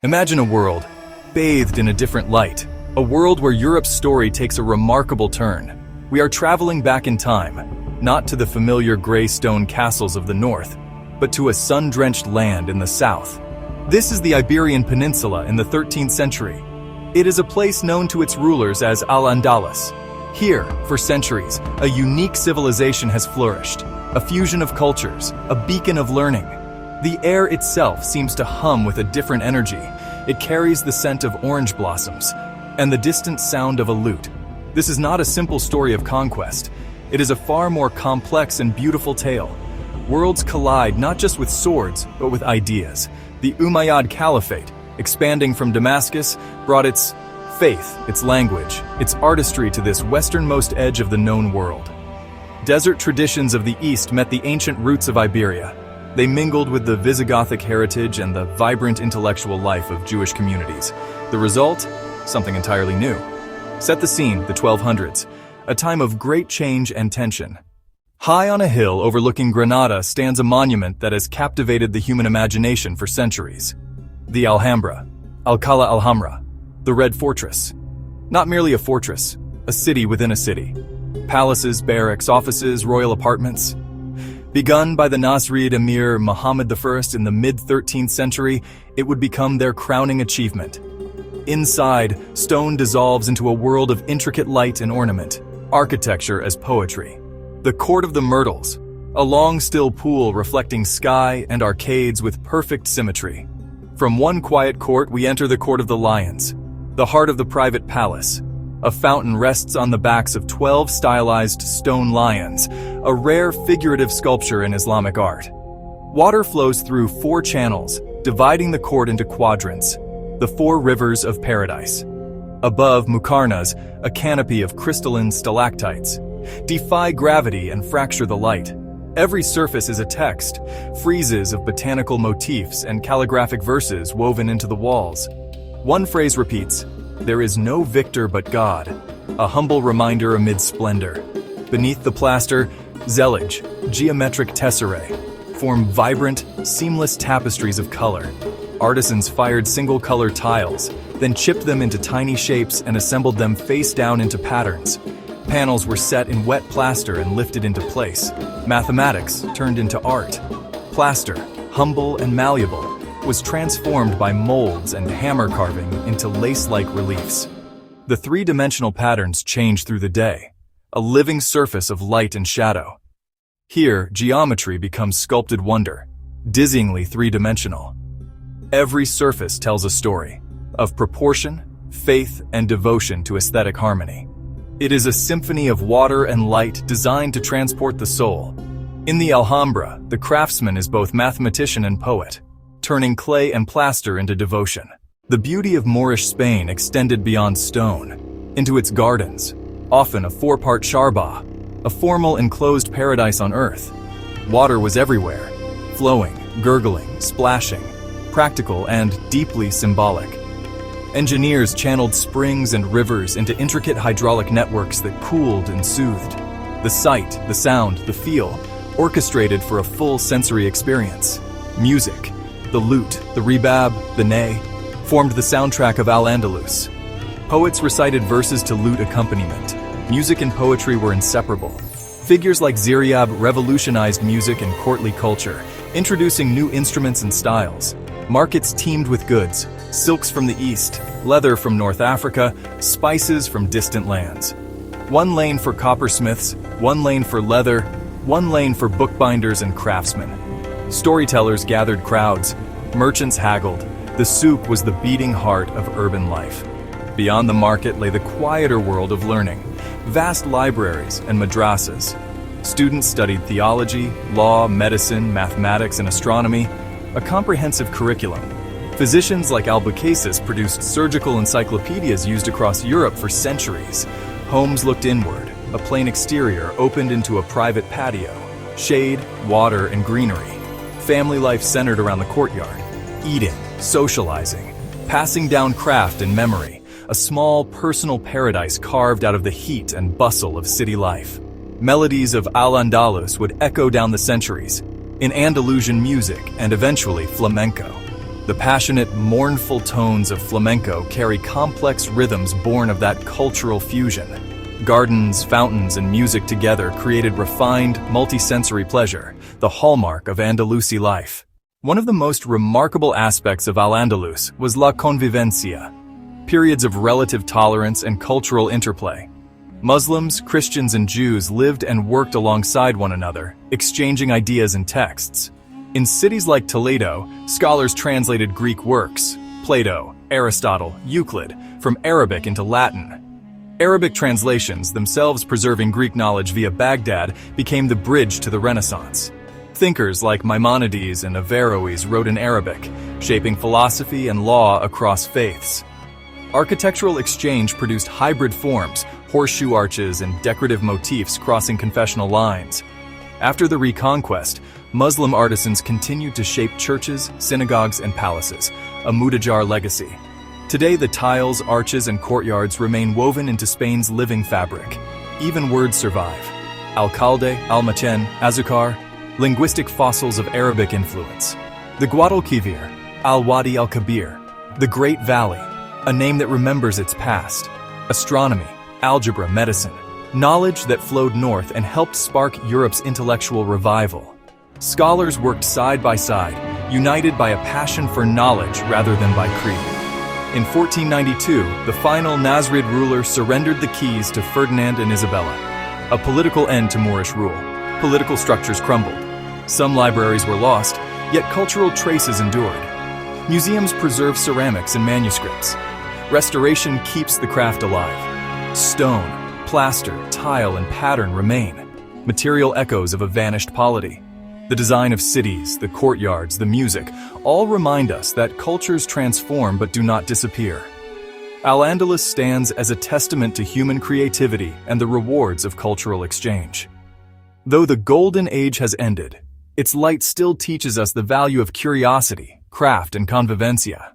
Imagine a world bathed in a different light, a world where Europe's story takes a remarkable turn. We are traveling back in time, not to the familiar gray stone castles of the north, but to a sun-drenched land in the south. This is the Iberian Peninsula in the 13th century. It is a place known to its rulers as Al-Andalus. Here, for centuries, a unique civilization has flourished, a fusion of cultures, a beacon of learning. The air itself seems to hum with a different energy. It carries the scent of orange blossoms and the distant sound of a lute. This is not a simple story of conquest. It is a far more complex and beautiful tale. Worlds collide not just with swords, but with ideas. The Umayyad Caliphate, expanding from Damascus, brought its faith, its language, its artistry to this westernmost edge of the known world. Desert traditions of the East met the ancient roots of Iberia. They mingled with the Visigothic heritage and the vibrant intellectual life of Jewish communities. The result? Something entirely new. Set the scene, the 1200s, a time of great change and tension. High on a hill overlooking Granada stands a monument that has captivated the human imagination for centuries. The Alhambra, Alcalá Alhambra, the Red Fortress. Not merely a fortress, a city within a city. Palaces, barracks, offices, royal apartments. Begun by the Nasrid Emir Muhammad I in the mid-13th century, it would become their crowning achievement. Inside, stone dissolves into a world of intricate light and ornament, architecture as poetry. The Court of the Myrtles, a long still pool reflecting sky and arcades with perfect symmetry. From one quiet court we enter the Court of the Lions, the heart of the private palace. A fountain rests on the backs of 12 stylized stone lions, a rare figurative sculpture in Islamic art. Water flows through 4 channels, dividing the court into quadrants, the 4 rivers of paradise. Above Muqarnas, a canopy of crystalline stalactites, defy gravity and fracture the light. Every surface is a text, friezes of botanical motifs and calligraphic verses woven into the walls. One phrase repeats, "There is no victor but God," a humble reminder amid splendor. Beneath the plaster, zellige, geometric tesserae, form vibrant, seamless tapestries of color. Artisans fired single-color tiles, then chipped them into tiny shapes and assembled them face down into patterns. Panels were set in wet plaster and lifted into place. Mathematics turned into art. Plaster, humble and malleable, was transformed by molds and hammer carving into lace-like reliefs. The 3-dimensional patterns changed through the day, a living surface of light and shadow. Here, geometry becomes sculpted wonder, dizzyingly 3-dimensional. Every surface tells a story of proportion, faith, and devotion to aesthetic harmony. It is a symphony of water and light designed to transport the soul. In the Alhambra, the craftsman is both mathematician and poet, turning clay and plaster into devotion. The beauty of Moorish Spain extended beyond stone, into its gardens, often a 4-part charbah, a formal enclosed paradise on earth. Water was everywhere, flowing, gurgling, splashing, practical and deeply symbolic. Engineers channeled springs and rivers into intricate hydraulic networks that cooled and soothed. The sight, the sound, the feel, orchestrated for a full sensory experience. Music, the lute, the rebab, the ney, formed the soundtrack of Al-Andalus. Poets recited verses to lute accompaniment. Music and poetry were inseparable. Figures like Ziryab revolutionized music and courtly culture, introducing new instruments and styles. Markets teemed with goods, silks from the east, leather from North Africa, spices from distant lands. One lane for coppersmiths, one lane for leather, one lane for bookbinders and craftsmen. Storytellers gathered crowds, merchants haggled. The souk was the beating heart of urban life. Beyond the market lay the quieter world of learning, vast libraries and madrasas. Students studied theology, law, medicine, mathematics, and astronomy, a comprehensive curriculum. Physicians like Albucasis produced surgical encyclopedias used across Europe for centuries. Homes looked inward, a plain exterior opened into a private patio, shade, water, and greenery. Family life centered around the courtyard, eating, socializing, passing down craft and memory, a small personal paradise carved out of the heat and bustle of city life. Melodies of Al-Andalus would echo down the centuries, in Andalusian music and eventually flamenco. The passionate, mournful tones of flamenco carry complex rhythms born of that cultural fusion. Gardens, fountains, and music together created refined, multisensory pleasure, the hallmark of Andalusi life. One of the most remarkable aspects of Al-Andalus was la convivencia, periods of relative tolerance and cultural interplay. Muslims, Christians, and Jews lived and worked alongside one another, exchanging ideas and texts. In cities like Toledo, scholars translated Greek works, Plato, Aristotle, Euclid, from Arabic into Latin. Arabic translations, themselves preserving Greek knowledge via Baghdad, became the bridge to the Renaissance. Thinkers like Maimonides and Averroes wrote in Arabic, shaping philosophy and law across faiths. Architectural exchange produced hybrid forms, horseshoe arches, and decorative motifs crossing confessional lines. After the Reconquest, Muslim artisans continued to shape churches, synagogues, and palaces, a Mudejar legacy. Today, the tiles, arches, and courtyards remain woven into Spain's living fabric. Even words survive. Alcalde, Almacen, Azucar, linguistic fossils of Arabic influence. The Guadalquivir, Al-Wadi al-Kabir, the Great Valley, a name that remembers its past. Astronomy, algebra, medicine, knowledge that flowed north and helped spark Europe's intellectual revival. Scholars worked side by side, united by a passion for knowledge rather than by creed. In 1492, the final Nasrid ruler surrendered the keys to Ferdinand and Isabella. A political end to Moorish rule. Political structures crumbled. Some libraries were lost, yet cultural traces endured. Museums preserve ceramics and manuscripts. Restoration keeps the craft alive. Stone, plaster, tile, and pattern remain, material echoes of a vanished polity. The design of cities, the courtyards, the music, all remind us that cultures transform but do not disappear. Al-Andalus stands as a testament to human creativity and the rewards of cultural exchange. Though the golden age has ended, its light still teaches us the value of curiosity, craft, and convivencia.